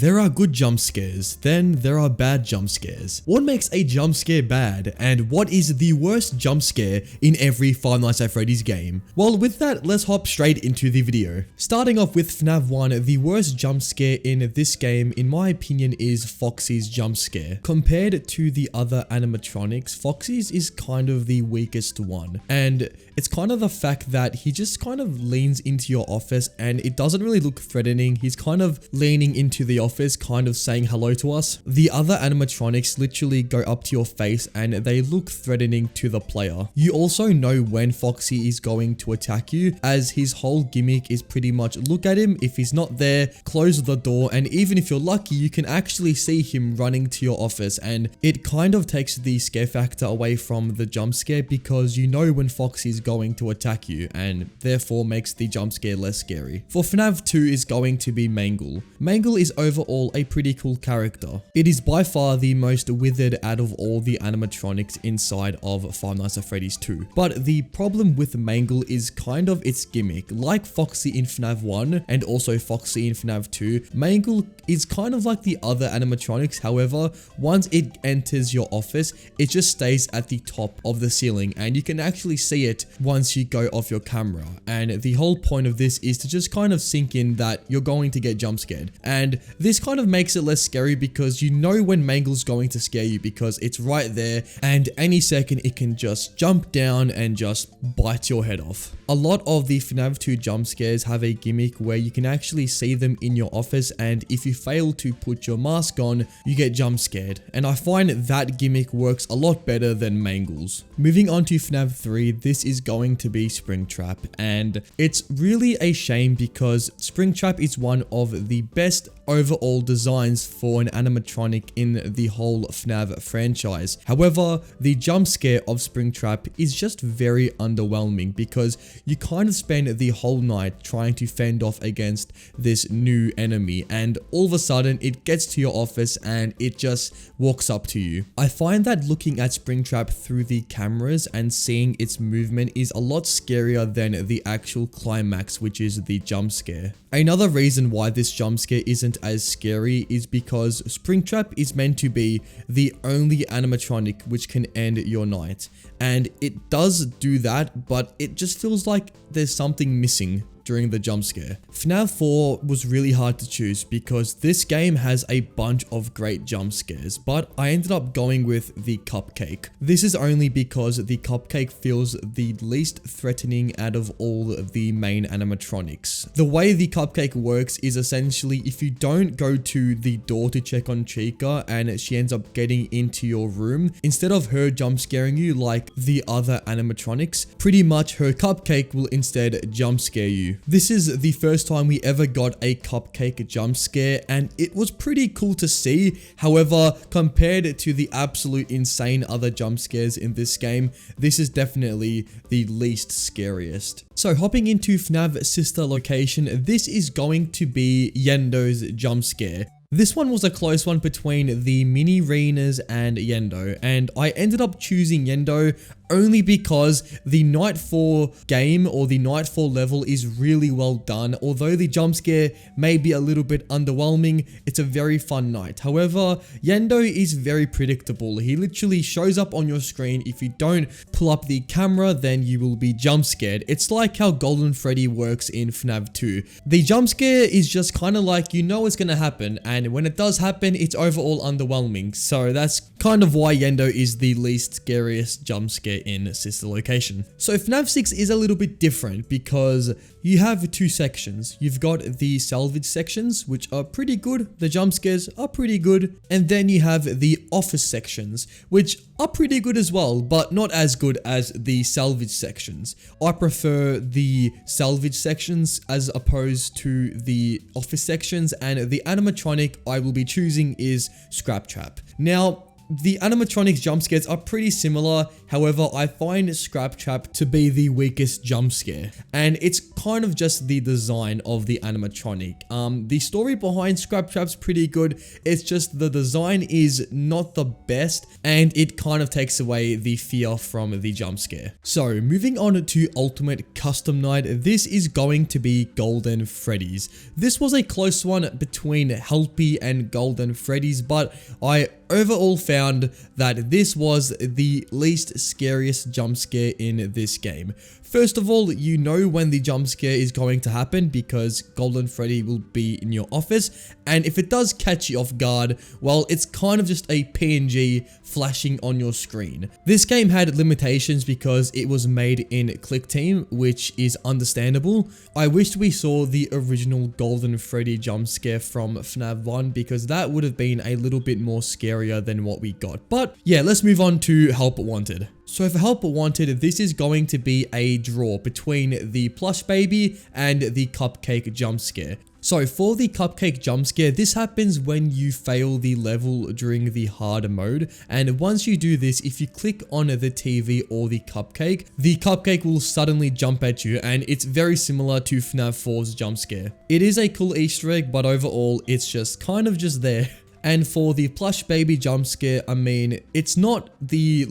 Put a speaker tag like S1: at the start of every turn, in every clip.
S1: There are good jump scares, then there are bad jump scares. What makes a jump scare bad, and what is the worst jump scare in every Five Nights at Freddy's game? Well, with that, let's hop straight into the video. Starting off with FNAF 1, the worst jump scare in this game, in my opinion, is Foxy's jump scare. Compared to the other animatronics, Foxy's is kind of the weakest one, and it's kind of the fact that he just kind of leans into your office and it doesn't really look threatening. He's kind of leaning into the office, kind of saying hello to us. The other animatronics literally go up to your face and they look threatening to the player. You also know when Foxy is going to attack you, as his whole gimmick is pretty much look at him. If he's not there, close the door, and even if you're lucky, you can actually see him running to your office, and it kind of takes the scare factor away from the jump scare because you know when Foxy is going to attack you, and therefore makes the jump scare less scary. For FNAF 2 is going to be Mangle. Mangle is overall a pretty cool character. It is by far the most withered out of all the animatronics inside of Five Nights at Freddy's 2. But the problem with Mangle is kind of its gimmick. Like Foxy in FNAF 1 and also Foxy in FNAF 2, Mangle is kind of like the other animatronics. However, once it enters your office, it just stays at the top of the ceiling and you can actually see it once you go off your camera. And the whole point of this is to just kind of sink in that you're going to get jump scared. And this kind of makes it less scary because you know when Mangle's going to scare you because it's right there and any second it can just jump down and just bite your head off. A lot of the FNAF 2 jump scares have a gimmick where you can actually see them in your office, and if you fail to put your mask on, you get jump scared. And I find that gimmick works a lot better than Mangle's. Moving on to FNAF 3, this is going to be Springtrap, and it's really a shame because Springtrap is one of the best overall designs for an animatronic in the whole FNAF franchise. However, the jump scare of Springtrap is just very underwhelming because you kind of spend the whole night trying to fend off against this new enemy, and all of a sudden it gets to your office and it just walks up to you. I find that looking at Springtrap through the cameras and seeing its movement is a lot scarier than the actual climax, which is the jump scare. Another reason why this jump scare isn't as scary is because Springtrap is meant to be the only animatronic which can end your night, and it does do that, but it just feels like there's something missing during the jump scare. FNAF 4 was really hard to choose because this game has a bunch of great jump scares, but I ended up going with the cupcake. This is only because the cupcake feels the least threatening out of all of the main animatronics. The way the cupcake works is essentially if you don't go to the door to check on Chica and she ends up getting into your room, instead of her jump scaring you like the other animatronics, pretty much her cupcake will instead jump scare you. This is the first time we ever got a cupcake jump scare and it was pretty cool to see. However, compared to the absolute insane other jump scares in this game, this is definitely the least scariest. So hopping into FNAF sister location, this is going to be Yendo's jump scare. This one was a close one between the mini Renas and Yendo, and I ended up choosing Yendo only because the Night 4 game or the Night 4 level is really well done. Although the jump scare may be a little bit underwhelming, it's a very fun night. However, Yendo is very predictable. He literally shows up on your screen. If you don't pull up the camera, then you will be jump scared. It's like how Golden Freddy works in FNAF 2. The jump scare is just kind of like you know it's gonna happen, and when it does happen, it's overall underwhelming. So that's kind of why Yendo is the least scariest jump scare in sister location. So FNAF 6 is a little bit different because you have two sections. You've got the salvage sections, which are pretty good. The jump scares are pretty good. And then you have the office sections, which are pretty good as well, but not as good as the salvage sections. I prefer the salvage sections as opposed to the office sections, and the animatronic I will be choosing is Scraptrap. Now, The animatronics jump scares are pretty similar. However, I find Scraptrap to be the weakest jump scare, and it's kind of just the design of the animatronic. The story behind Scraptrap's pretty good. It's just the design is not the best, and it kind of takes away the fear from the jump scare. So moving on to Ultimate Custom Night, this is going to be Golden Freddy's. This was a close one between Helpy and Golden Freddy's, but I overall found that this was the least scariest jump scare in this game. First of all, you know when the jump scare is going to happen because Golden Freddy will be in your office, and if it does catch you off guard, well, it's kind of just a PNG flashing on your screen. This game had limitations because it was made in Click Team, which is understandable. I wished we saw the original Golden Freddy jump scare from FNAF 1 because that would have been a little bit more scarier than what we got. But yeah, let's move on to Help Wanted. So for Help Wanted, this is going to be a draw between the plush baby and the cupcake jump scare. So for the cupcake jump scare, this happens when you fail the level during the hard mode, and once you do this, if you click on the TV or the cupcake will suddenly jump at you, and it's very similar to FNAF 4's jump scare. It is a cool Easter egg, but overall it's just kind of just there. And for the plush baby jump scare, I mean, it's not the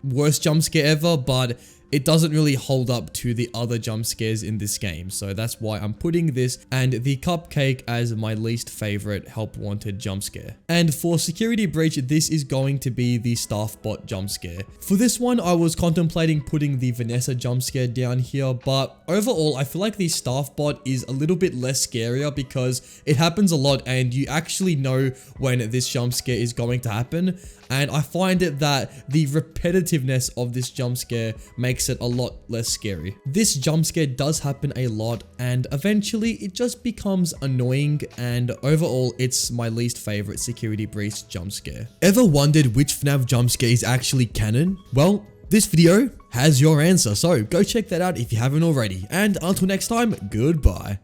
S1: worst jump scare ever, but it doesn't really hold up to the other jump scares in this game. So that's why I'm putting this and the cupcake as my least favorite Help Wanted jump scare. And for Security Breach, this is going to be the Staff Bot jump scare. For this one, I was contemplating putting the Vanessa jump scare down here, but overall, I feel like the Staff Bot is a little bit less scarier because it happens a lot and you actually know when this jump scare is going to happen. And I find it that the repetitiveness of this jump scare makes it a lot less scary. This jump scare does happen a lot, and eventually it just becomes annoying, and overall it's my least favorite Security Breach jump scare. Ever wondered which FNAF jump scare is actually canon? Well, this video has your answer, so go check that out if you haven't already. And until next time, goodbye.